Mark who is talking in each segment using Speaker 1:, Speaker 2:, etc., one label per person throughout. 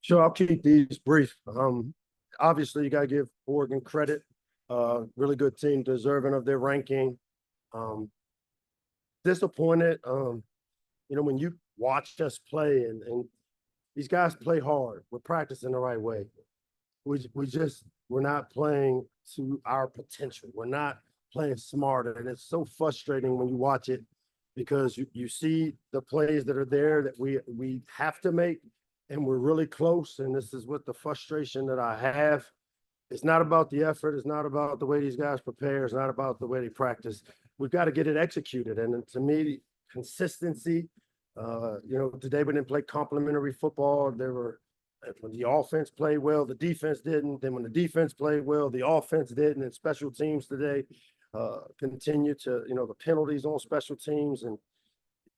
Speaker 1: Sure, I'll keep these brief. Obviously, you got to give Oregon credit. Really good team, deserving of their ranking. Um, Disappointed. When you watch us play and these guys play hard. We're practicing the right way. We're not playing to our potential. We're not playing smarter, and it's so frustrating when you watch it because you see the plays that are there that we have to make, and we're really close. And this is what the frustration that I have. It's not about the effort. It's not about the way these guys prepare. It's not about the way they practice. We've got to get it executed. And to me, consistency. Today we didn't play complementary football. When the offense played well, the defense didn't. Then when the defense played well, the offense didn't. And special teams today continue to, the penalties on special teams. And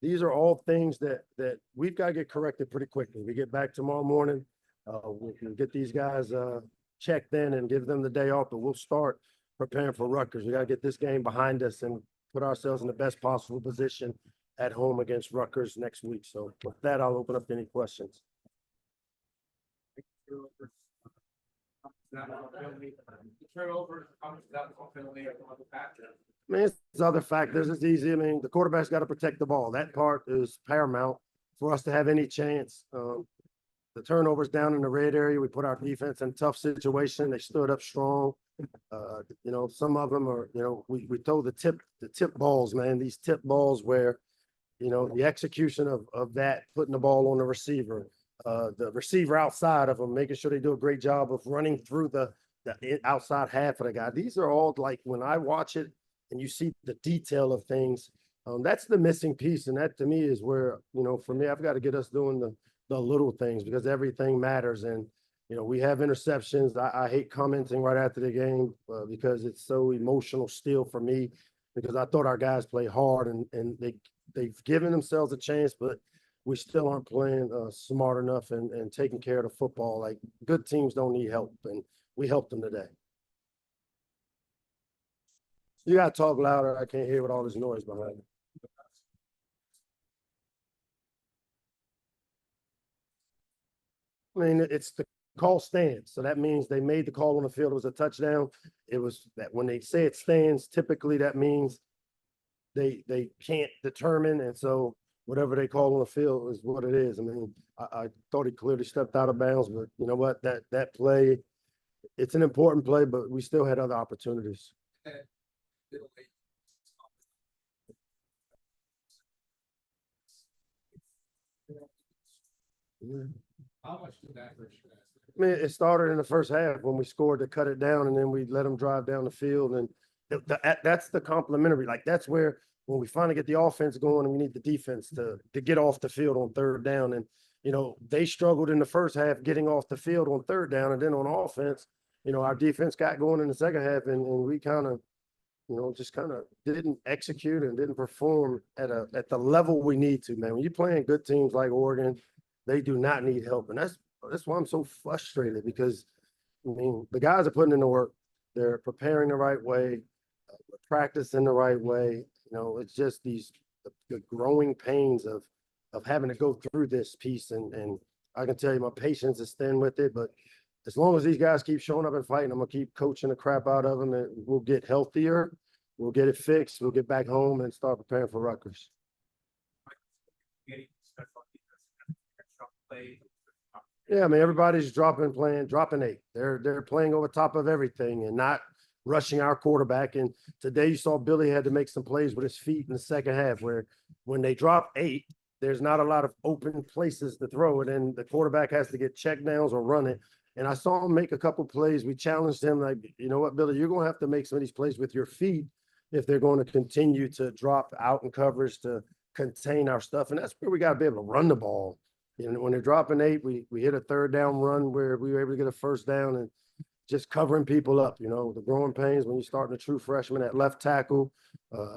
Speaker 1: these are all things that we've got to get corrected pretty quickly. We get back tomorrow morning. We can get these guys checked in and give them the day off, but we'll start preparing for Rutgers. We got to get this game behind us and put ourselves in the best possible position at home against Rutgers next week. So with that, I'll open up to any questions. I mean, it's other factors. It's easy. I mean, the quarterback's got to protect the ball. That part is paramount for us to have any chance. The turnovers down in the red area, we put our defense in a tough situation. They stood up strong. Some of them are, we throw the tip balls, man. These tip balls where, the execution of that, putting the ball on the receiver outside of them, making sure they do a great job of running through the outside half of the guy. These are all like when I watch it and you see the detail of things, that's the missing piece. And that to me is where, for me, I've got to get us doing the little things because everything matters. And, we have interceptions. I hate commenting right after the game because it's so emotional still for me because I thought our guys played hard and they've given themselves a chance, but we still aren't playing smart enough and taking care of the football. Like good teams don't need help, and we helped them today. You got to talk louder. I can't hear with all this noise behind me. I mean, it's the call stands. So that means they made the call on the field. It was a touchdown. It was that when they say it stands, typically that means they can't determine. And so whatever they call on the field is what it is. I mean, I thought he clearly stepped out of bounds, but you know what? That play, it's an important play, but we still had other opportunities. Yeah.
Speaker 2: How much did that hurt you guys?
Speaker 1: I mean, it started in the first half when we scored to cut it down, and then we let them drive down the field. And that's the complementary. Like that's where when we finally get the offense going, and we need the defense to get off the field on third down. And they struggled in the first half getting off the field on third down, and then on offense, our defense got going in the second half, and we kind of, just kind of didn't execute and didn't perform at the level we need to. Man, when you're playing good teams like Oregon, they do not need help, and that's why I'm so frustrated because, I mean, the guys are putting in the work. They're preparing the right way, practicing the right way. It's just the growing pains of having to go through this piece. And I can tell you my patience is thin with it, but as long as these guys keep showing up and fighting, I'm going to keep coaching the crap out of them, and we'll get healthier. We'll get it fixed. We'll get back home and start preparing for Rutgers. Yeah, I mean, everybody's dropping 8. They're playing over top of everything and not rushing our quarterback. And today you saw Billy had to make some plays with his feet in the second half where when they drop 8, there's not a lot of open places to throw it, and the quarterback has to get check downs or run it. And I saw him make a couple plays. We challenged him like, you know what, Billy, you're going to have to make some of these plays with your feet if they're going to continue to drop out in coverage to contain our stuff. And that's where we got to be able to run the ball. When they're dropping 8, we hit a third down run where we were able to get a first down and just covering people up. The growing pains when you're starting a true freshman at left tackle. We're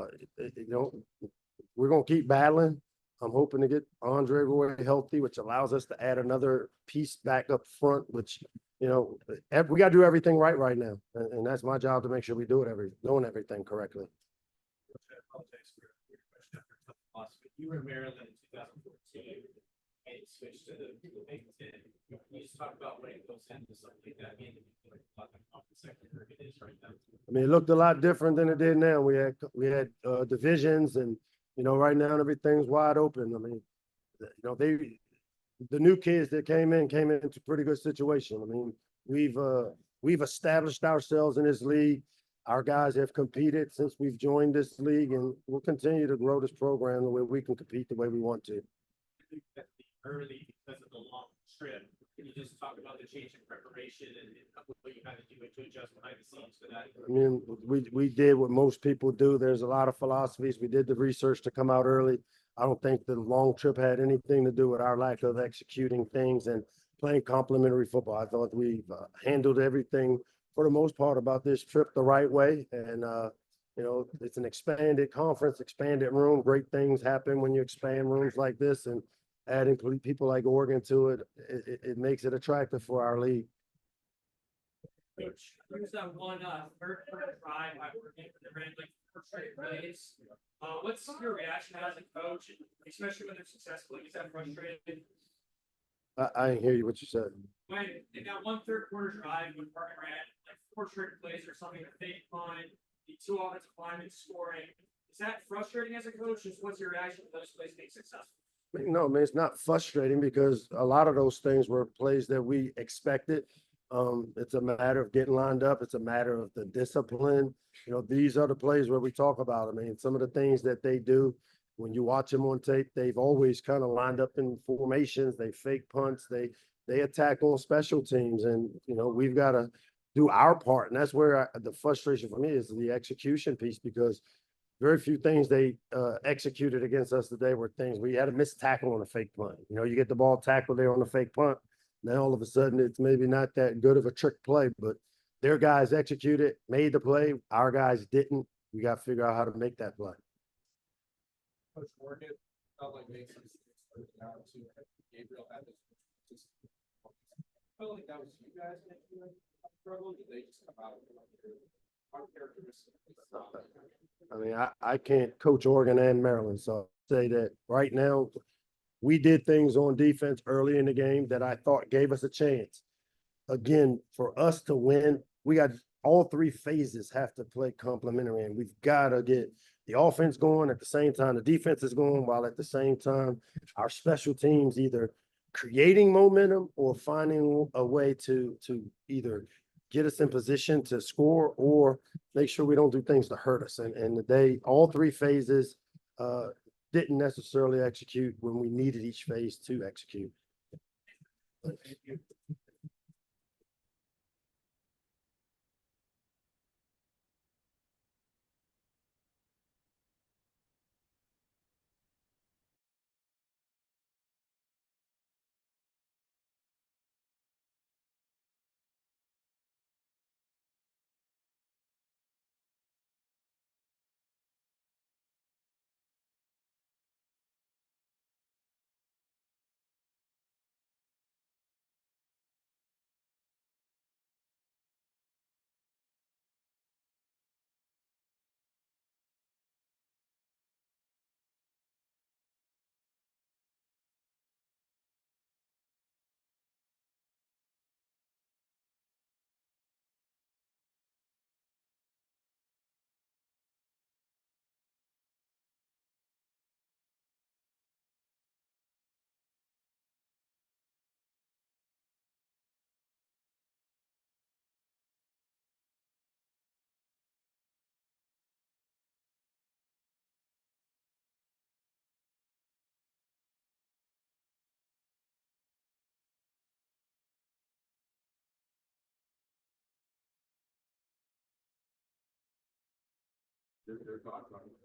Speaker 1: going to keep battling. I'm hoping to get Andre Roy healthy, which allows us to add another piece back up front, which, we got to do everything right now. And that's my job to make sure we do it doing everything correctly.
Speaker 2: You were in Maryland in 2014. and switch to the Big Ten. Can you just talk about when it goes into something like that, being like what the conference sector it is right now?
Speaker 1: I mean, it looked a lot different than it did now. We had divisions, and right now everything's wide open. I mean, the new kids that came into pretty good situation. I mean, we've established ourselves in this league. Our guys have competed since we've joined this league, and we'll continue to grow this program the way we can compete the way we want to.
Speaker 2: Early because of the long trip. Can you just talk about the change in preparation and what you had to do to adjust behind the scenes for that?
Speaker 1: I mean, we did what most people do. There's a lot of philosophies. We did the research to come out early. I don't think the long trip had anything to do with our lack of executing things and playing complementary football. I thought we've handled everything for the most part about this trip the right way. And, it's an expanded conference, expanded room. Great things happen when you expand rooms like this, and adding people like Oregon to it, it makes it attractive for our league.
Speaker 3: Coach, there's that one third quarter drive I working for the ran like 4 straight plays. What's your reaction as a coach, especially when they're successful? Is that frustrating?
Speaker 1: I didn't hear you what you said.
Speaker 3: When in that one third quarter drive when Parker ran like 4 straight plays or something, a fake punt, the 2 offensive linemen scoring, is that frustrating as a coach? Just what's your reaction to those plays being successful?
Speaker 1: No, I mean, it's not frustrating because a lot of those things were plays that we expected. It's a matter of getting lined up. It's a matter of the discipline. These are the plays where we talk about. I mean, some of the things that they do when you watch them on tape, they've always kind of lined up in formations. They fake punts. They attack on special teams, and we've got to do our part. And that's where the frustration for me is the execution piece, because very few things they executed against us today were things we had a missed tackle on a fake punt. You get the ball tackled there on a fake punt. Now all of a sudden it's maybe not that good of a trick play, but their guys executed, made the play. Our guys didn't. We got to figure out how to make that play.
Speaker 2: Coach Morgan felt like makes some out to Gabriel had this. I felt like that was you guys making a struggle. Did they just come out with characteristics?
Speaker 1: I mean, I can't coach Oregon and Maryland, so I'll say that right now we did things on defense early in the game that I thought gave us a chance. Again, for us to win, we got all 3 phases have to play complementary, and we've got to get the offense going at the same time the defense is going, while at the same time our special teams either creating momentum or finding a way to either get us in position to score or make sure we don't do things to hurt us. And today, all 3 phases didn't necessarily execute when we needed each phase to execute.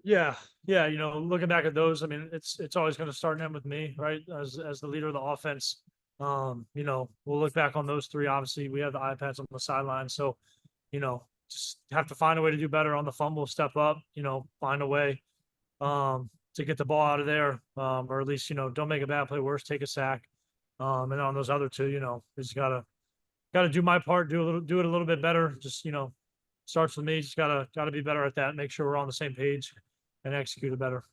Speaker 4: Yeah. Looking back at those, I mean, it's always going to start and end with me, right? As the leader of the offense. We'll look back on those 3. Obviously, we have the iPads on the sideline, so just have to find a way to do better on the fumble, step up, find a way to get the ball out of there, or at least don't make a bad play worse, take a sack. And on those other 2, we just gotta do my part, do it a little bit better. Just starts with me. Just gotta be better at that. Make sure we're on the same page and execute it better.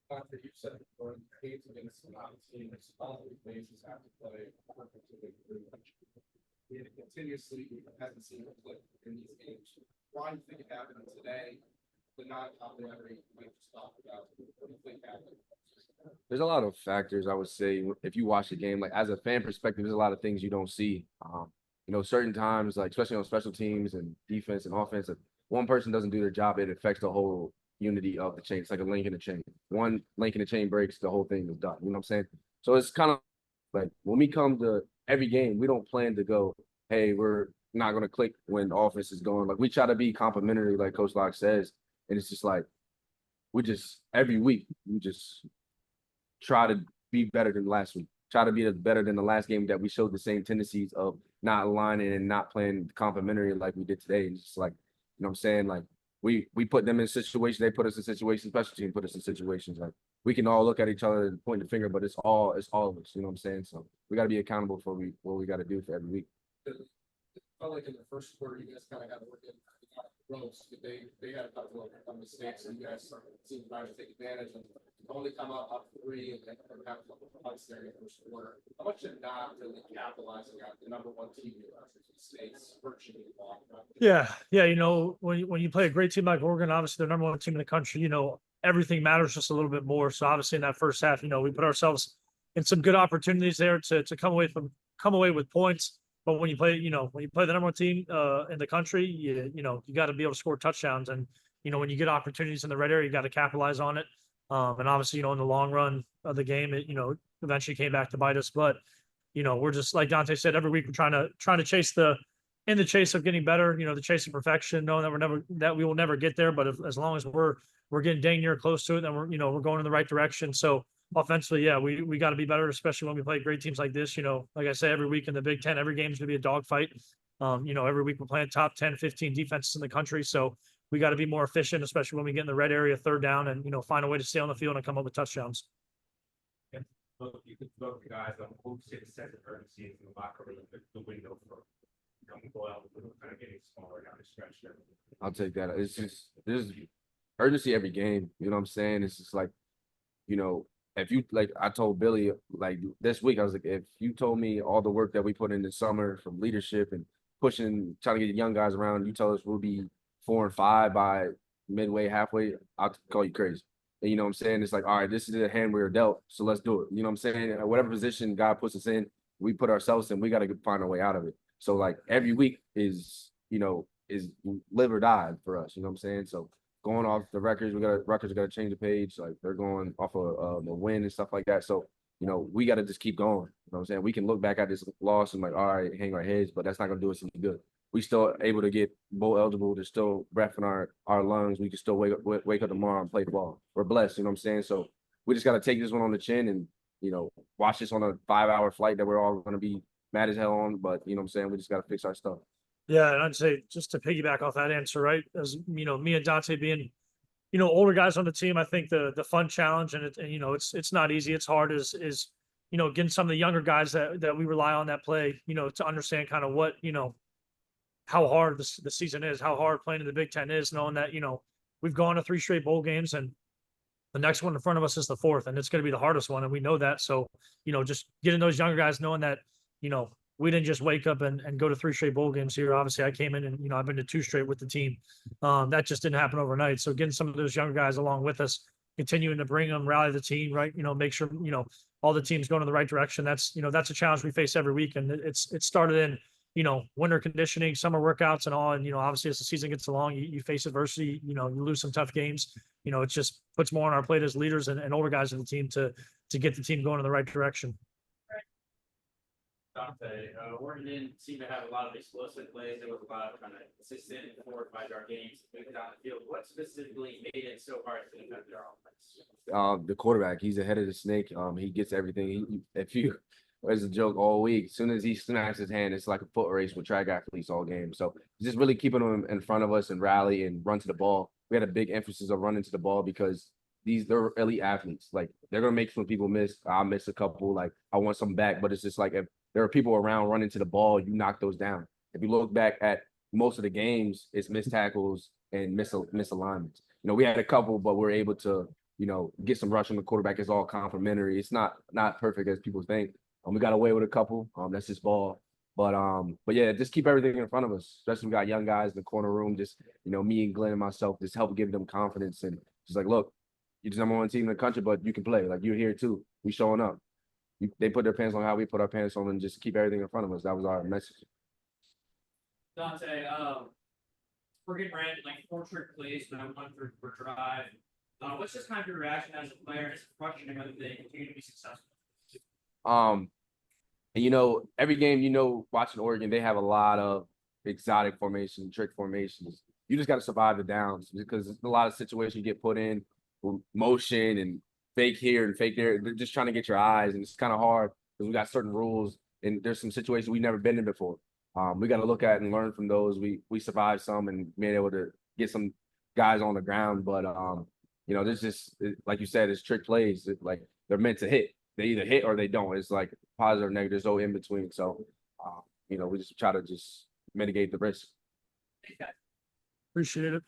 Speaker 2: After you said before, games against a lot of teams, all the bases have to play perfectly through. It continuously hasn't seen a click in these games. Why do you think it happened today, but not complementary, like just talked about? What do you think happened?
Speaker 5: There's a lot of factors I would say if you watch the game, like as a fan perspective, there's a lot of things you don't see. You know, certain times, like especially on special teams and defense and offense, if one person doesn't do their job, it affects the whole unity of the chain. It's like a link in the chain. One link in the chain breaks, the whole thing is done. You know what I'm saying? So it's kind of like when we come to every game, we don't plan to go, hey, we're not going to click when offense is going. Like we try to be complementary, like Coach Locke says, and it's just like we just every week we just try to be better than last week. Try to be better than the last game that we showed the same tendencies of not aligning and not playing complementary like we did today. It's just like, you know what I'm saying? Like we put them in situations, they put us in situations, special team put us in situations. Like we can all look at each other and point the finger, but it's all of us, you know what I'm saying? So we gotta be accountable for what we gotta do for every week.
Speaker 2: It felt like in the first quarter, you guys kind of had to work in ropes. They had a couple of mistakes, and you guys seemed to try to take advantage of. Only come up 3 and then have a couple of punts there in the first quarter. How much did not really capitalizing on the number one team in the States virtually long?
Speaker 4: Yeah. You know, when you play a great team like Oregon, obviously they're number one team in the country, you know, everything matters just a little bit more. So obviously in that first half, you know, we put ourselves in some good opportunities there to come away with points. But when you play the number one team in the country, you know, you got to be able to score touchdowns. And, you know, when you get opportunities in the red area, you got to capitalize on it. And obviously, you know, in the long run of the game, it, you know, eventually came back to bite us. But, you know, we're just like Dante said, every week we're trying to chase in the chase of getting better, you know, the chase of perfection, knowing that we will never get there. But as long as we're getting dang near close to it, then we're going in the right direction. So offensively, yeah, we got to be better, especially when we play great teams like this. You know, like I say, every week in the Big Ten, every game is going to be a dogfight. You know, every week we're playing top 10, 15 defenses in the country. So we got to be more efficient, especially when we get in the red area, third down, and, you know, find a way to stay on the field and come up with touchdowns.
Speaker 6: Look, you could vote the guys on who six set of urgency in the locker room, the window for coming out, kind of getting smaller down the stretch there.
Speaker 5: I'll take that. It's just there's urgency every game. You know what I'm saying? It's just like, you know, if you like I told Billy like this week, I was like, if you told me all the work that we put in the summer from leadership and pushing, trying to get the young guys around, you tell us we'll be 4 and 5 by midway, halfway, I'll call you crazy. And you know what I'm saying? It's like, all right, this is the hand we were dealt, so let's do it. You know what I'm saying? Whatever position God puts us in, we put ourselves in, we got to find a way out of it. So like every week is, you know, is live or die for us. You know what I'm saying? So going off the records, Rutgers got to change the page. Like they're going off of a win and stuff like that. So, you know, we got to just keep going. You know what I'm saying? We can look back at this loss and like, all right, hang our heads, but that's not going to do us any good. We still able to get bowl eligible. There's still breath in our lungs. We can still wake up tomorrow and play the ball. We're blessed, you know what I'm saying? So we just got to take this one on the chin and, you know, watch this on a 5-hour flight that we're all going to be mad as hell on. But, you know what I'm saying? We just got to fix our stuff.
Speaker 4: Yeah, and I'd say just to piggyback off that answer, right? As you know, me and Dante being, you know, older guys on the team, I think the fun challenge and you know, it's not easy. It's hard is you know, getting some of the younger guys that we rely on that play, you know, to understand kind of what, you know, how hard the season is, how hard playing in the Big Ten is, knowing that, you know, we've gone to 3 straight bowl games and the next one in front of us is the 4th, and it's going to be the hardest one. And we know that. So, you know, just getting those younger guys knowing that, you know, we didn't just wake up and go to 3 straight bowl games here. Obviously I came in and, you know, I've been to 2 straight with the team. That just didn't happen overnight. So getting some of those younger guys along with us, continuing to bring them, rally the team, right. You know, make sure, you know, all the teams going in the right direction. That's, you know, that's a challenge we face every week. And it started in, you know, winter conditioning, summer workouts and all. And, you know, obviously as the season gets along, you face adversity, you know, you lose some tough games, you know, it just puts more on our plate as leaders and older guys in the team to get the team going in the right direction.
Speaker 6: Dante, Oregon didn't seem to have a lot of explosive plays. There was a lot of kind of consistent 4 or 5 yard games down the field. What specifically made it so hard to defend their offense?
Speaker 5: The quarterback, he's ahead of the snake. He gets everything. There's a joke all week. As soon as he snaps his hand, it's like a foot race with track athletes all game. So just really keeping them in front of us and rally and run to the ball. We had a big emphasis on running to the ball because they're elite athletes. Like they're gonna make some people miss. I'll miss a couple. Like I want some back, but it's just like if there are people around running to the ball, you knock those down. If you look back at most of the games, it's missed tackles and misalignments. You know, we had a couple, but we're able to get some rush on the quarterback. It's all complementary. It's not perfect as people think. We got away with a couple. That's just ball. But yeah, just keep everything in front of us. Especially we got young guys in the corner room. Just me and Glenn and myself just help give them confidence and just like, look, you're the number one team in the country, but you can play. Like you're here too. We showing up. They put their pants on how we put our pants on, and just keep everything in front of us. That was our message.
Speaker 3: Dante, Oregon ran like 4 trick plays, but 1/3 per drive. What's just kind of your reaction as a player? Is it frustrating whether they continue to be successful?
Speaker 5: And every game, watching Oregon, they have a lot of exotic formations, trick formations. You just got to survive the downs because there's a lot of situations you get put in, motion and fake here and fake there. They're just trying to get your eyes, and it's kind of hard because we got certain rules, and there's some situations we've never been in before. We got to look at and learn from those. We survived some and been able to get some guys on the ground, but there's just like you said, it's trick plays. Like they're meant to hit. They either hit or they don't. It's like positive, negative, there's no in between. So, we just try to just mitigate the risk.
Speaker 4: Appreciate it.